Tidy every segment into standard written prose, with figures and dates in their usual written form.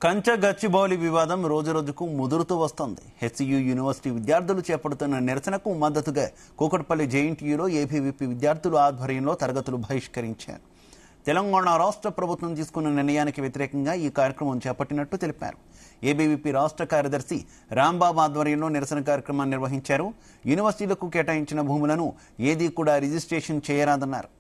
కంచ గచ్చిబౌలి వివాదం రోజురోజుకు ముదురుతూ వస్తోంది. హెచ్సియు యూనివర్సిటీ విద్యార్థులు చేపడుతున్న నిరసనకు మద్దతుగా కూకట్పల్లి జేఎన్టీయూలో ఏబీవీపీ విద్యార్థుల ఆధ్వర్యంలో తరగతులు బహిష్కరించారు. తెలంగాణ రాష్ట్ర ప్రభుత్వం తీసుకున్న నిర్ణయానికి వ్యతిరేకంగా ఈ కార్యక్రమం చేపట్టినట్టు తెలిపారు. ఏబీవీపీ రాష్ట్ర కార్యదర్శి రాంబాబు ఆధ్వర్యంలో నిరసన కార్యక్రమాన్ని నిర్వహించారు. యూనివర్సిటీలకు కేటాయించిన భూములను ఏదీ కూడా రిజిస్ట్రేషన్ చేయరాదన్నారు.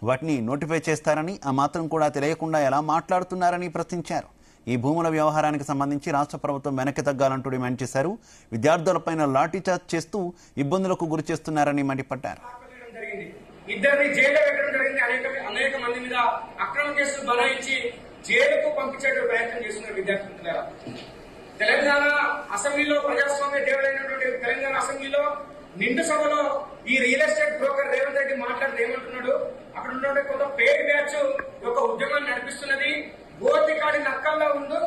వాటిని నోటిఫై చేస్తారని, ఆ మాత్రం కూడా తెలియకుండా ఎలా మాట్లాడుతున్నారని ప్రశ్నించారు. ఈ భూముల వ్యవహారానికి సంబంధించి రాష్ట్ర ప్రభుత్వం వెనక్కి తగ్గాలంటూ డిమాండ్ చేశారు. విద్యార్థులపైన లాఠీచార్జ్ చేస్తూ ఇబ్బందులకు గురి చేస్తున్నారని మండిపడ్డారు. ఇద్దరిని జైల్లో పెట్టడం జరిగింది. అనేక మంది మీద అక్రమ కేసులు బనాయించి జైలుకు పంపించే ప్రయత్నం చేస్తున్నారు విద్యార్థులు. తెలంగాణ అసెంబ్లీలో ప్రజాస్వామ్య దేవుడైనటువంటి తెలంగాణ అసెంబ్లీలో నిండు సభలో ఈ real estate broker Revanth Reddy మాట్లాడుతూ ఏమంటున్నాడు, అక్కడ ఉన్నటువంటి కొంత పేడ్ బ్యాచ్ ఒక ఉద్యమాన్ని నడిపిస్తున్నది, గోతికాడి నక్కల్లో ఉండు,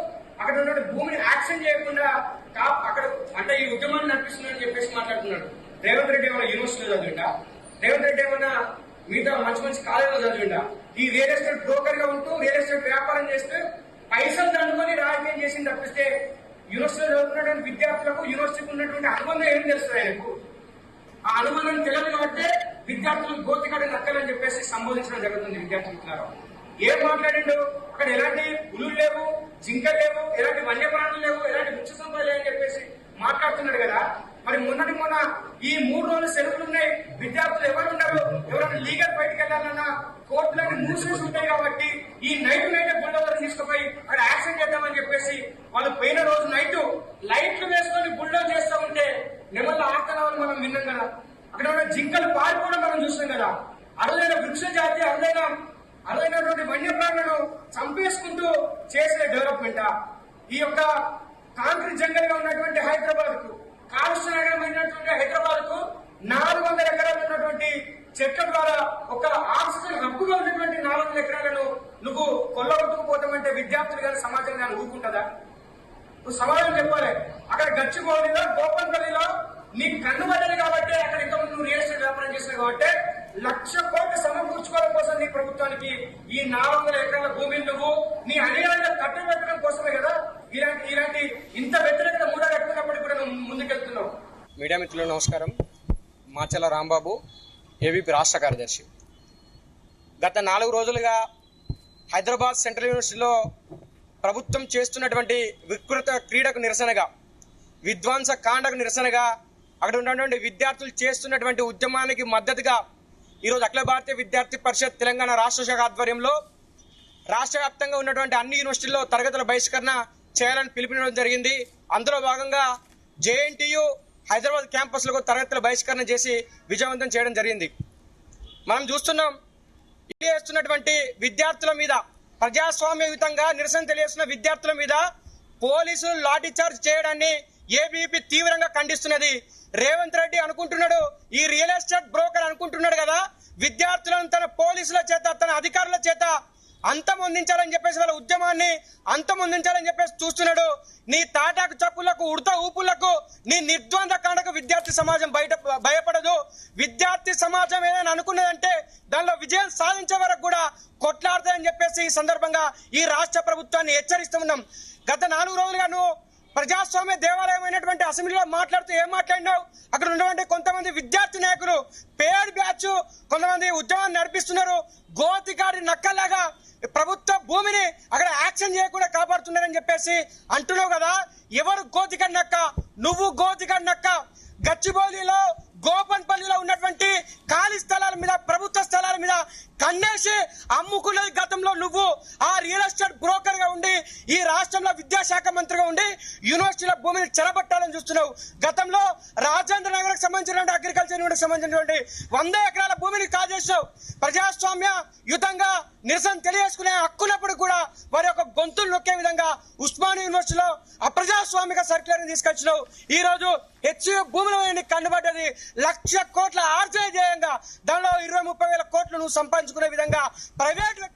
అక్కడ ఉన్న భూమిని యాక్షన్ చేయకుండా అక్కడ అంటే ఈ ఉద్యమాన్ని నడిపిస్తున్నాడని చెప్పేసి మాట్లాడుతున్నాడు. రేవంత్ రెడ్డి ఏమైనా యూనివర్సిటీలో చదివిండా? రేవంత్ రెడ్డి ఏమైనా మిగతా మంచి మంచి కాలేజీలో చదివిండా? ఈ రియల్ ఎస్టేట్ బ్రోకర్ గా ఉంటూ రియల్ ఎస్టేట్ వ్యాపారం చేస్తూ పైసలు దండుకొని రాజకీయం చేసింది తప్పిస్తే యూనివర్సిటీలో చదువుతున్నటువంటి విద్యార్థులకు యూనివర్సిటీకి ఉన్నటువంటి అనుబంధం ఏం తెలుస్తుంది ఆయనకు? ఆ అనుబంధం తెలియదు కాబట్టి విద్యార్థులు గోతికాడి నక్కలని చెప్పేసి సంబోధించడం జరుగుతుంది. విద్యార్థులు ఏం మాట్లాడిండు? అక్కడ ఎలాంటి పులులు లేవు, జింకలు లేవు, ఎలాంటి వన్యప్రాణులు లేవు, ఎలాంటి వృక్ష సంపద లేదని చెప్పేసి మాట్లాడుతున్నాడు కదా. మరి మొన్న ఈ 3 రోజులు సెలవులు ఉన్నాయి. విద్యార్థులు ఎవరు ఉన్నారు? ఎవరైనా లీగల్ బయటకు వెళ్లాలన్నా కోర్టులన్నీ మూసేసి ఉంటాయి కాబట్టి ఈ నైట్ బుల్డోజర్ తీసుకుపోయి అక్కడ యాక్షన్ చేద్దామని చెప్పేసి వాళ్ళు పోయిన రోజు నైట్ లైట్లు వేసుకొని బుల్డోజ్ చేస్తూ ఉంటే నెమళ్ళ ఆర్తనాలు మనం విన్నాం కదా. అక్కడ ఉన్న జింకలు పారిపోవడం మనం చూస్తాం కదా. అరుదైన వృక్ష జాతి, అరుదైనటువంటి వన్యప్రాణులను చంపేసుకుంటూ చేసే డెవలప్మెంట్ ఈ యొక్క కాంక్రీట్ జంగల్ గా ఉన్నటువంటి హైదరాబాద్ కు, కాలుష్య నగరమైనటువంటి హైదరాబాద్ కు 400 ఎకరాలు ఉన్నటువంటి చెట్ల ద్వారా ఒక ఆక్సిజన్ హబ్బుగా ఉన్నటువంటి 400 ఎకరాలను నువ్వు కొల్లగొట్టుకుపోతామంటే విద్యార్థులు కానీ సమాజం కానీ ఊరుకుంటుందా? నువ్వు సమాధానం చెప్పాలి. అక్కడ గచ్చిబౌలిలో, గోపన్పల్లిలో నీకు కన్నుబడ్డది కాబట్టి అక్కడ ఇంతకుముందు నువ్వు రియల్ ఎస్టేట్ వ్యాపారం చేసినావు కాబట్టి 1,00,000 కోట్లు సమకూర్చుకోవడం కోసం నీ ప్రభుత్వానికి ఈ 400 ఎకరాల భూమిని నువ్వు నీ అన్యాయంగా కట్టుబెట్టడం కోసమే కదా ఇలాంటి ఇంత వ్యతిరేకత మూడ కట్టుకున్నప్పటికీ కూడా నువ్వు ముందుకెళ్తున్నావు. మీడియా మిత్రులకు నమస్కారం. మాచల రాంబాబు, ఏబీపీ రాష్ట్ర కార్యదర్శి. గత 4 రోజులుగా హైదరాబాద్ సెంట్రల్ యూనివర్సిటీలో ప్రభుత్వం చేస్తున్నటువంటి వికృత క్రీడకు నిరసనగా, విధ్వంస కాండకు నిరసనగా, అక్కడ ఉన్నటువంటి విద్యార్థులు చేస్తున్నటువంటి ఉద్యమానికి మద్దతుగా ఈరోజు అఖిల భారతీయ విద్యార్థి పరిషత్ తెలంగాణ రాష్ట్ర శాఖ ఆధ్వర్యంలో రాష్ట్ర వ్యాప్తంగా ఉన్నటువంటి అన్ని యూనివర్సిటీల్లో తరగతుల బహిష్కరణ చేయాలని పిలుపునివ్వడం జరిగింది. అందులో భాగంగా జేఎన్టీయూ హైదరాబాద్ క్యాంపస్లో తరగతుల బహిష్కరణ చేసి విజయవంతం చేయడం జరిగింది. మనం చూస్తున్నాం, చేస్తున్నటువంటి విద్యార్థుల మీద, ప్రజాస్వామ్యయుతంగా నిరసన తెలియజేస్తున్న విద్యార్థుల మీద పోలీసులు లాఠీచార్జ్ చేయడాన్ని ఏబీవీపీ తీవ్రంగా ఖండిస్తున్నది. రేవంత్ రెడ్డి అనుకుంటున్నాడు, ఈ రియల్ ఎస్టేట్ బ్రోకర్ అనుకుంటున్నాడు కదా, విద్యార్థులను తన పోలీసుల చేత, తన అధికారుల చేత అంతమొందించాలని చెప్పేసి, వాళ్ళ ఉద్యమాన్ని అంతమొందించాలని చెప్పేసి చూస్తున్నాడు. నీ తాటాకు చప్పులకు, ఉడత ఊపులకు, నీ నిర్ద్వంద కాండకు విద్యార్థి సమాజం భయపడదు. విద్యార్థి సమాజం ఏదైనా అనుకున్నదంటే దానిలో విజయం సాధించే వరకు కూడా కొట్లాడతాయని చెప్పేసి ఈ సందర్భంగా ఈ రాష్ట్ర ప్రభుత్వాన్ని హెచ్చరిస్తున్నాం. గత 4 రోజులుగా నువ్వు ప్రజాస్వామ్య దేవాలయమైనటువంటి అసెంబ్లీలో మాట్లాడుతూ ఏం మాట్లాడినావు? అక్కడ ఉన్నటువంటి కొంతమంది విద్యార్థి నాయకులు పేడ్ బ్యాచ్ కొంతమంది ఉద్యమాన్ని నడిపిస్తున్నారు. గోతికాడి నక్కలాగా ప్రభుత్వ భూమిని అక్కడ యాక్షన్ చేయకుండా కాపాడుతున్నారని చెప్పేసి అంటున్నావు కదా. ఎవరు గోతికాడి నక్క? నువ్వు గోతికాడి నక్క. గచ్చిబౌలిలో, గోపన్పల్లిలో ఉన్నటువంటి ఖాళీ స్థలాల మీద, ప్రభుత్వ స్థలాల మీద కన్నేసి అమ్ముకున్నది గతంలో నువ్వు. ఆ రియల్ ఎస్టేట్ బ్రోకర్ గా ఉండి, ఈ రాష్ట్రంలో విద్యాశాఖ మంత్రిగా ఉండి యూనివర్సిటీల భూమిని చెరబట్టాలని చూస్తున్నావు. గతంలో రాజేంద్ర నగర్కి సంబంధించినటువంటి అగ్రికల్చర్ యూనివర్సిటీకి సంబంధించినటువంటి 100 ఎకరాల భూమిని కాజేసావు. ప్రజాస్వామ్య యుతంగా నిరసన తెలియజేసుకునే హక్కున్నప్పుడు కూడా వారి యొక్క గొంతులు నొక్కే విధంగా ఉస్మానియా యూనివర్సిటీలో అప్రజాస్వామిక సర్క్యులర్ తీసుకొచ్చినావు. ఈ రోజు హెచ్సియు భూముల కన్నుబడ్డది 1,00,000 కోట్ల ఆర్జన ధ్యేయంగా. దానిలో 20-30 వేల కోట్లు నువ్వు సంపాదించుకునే విధంగా ప్రైవేట్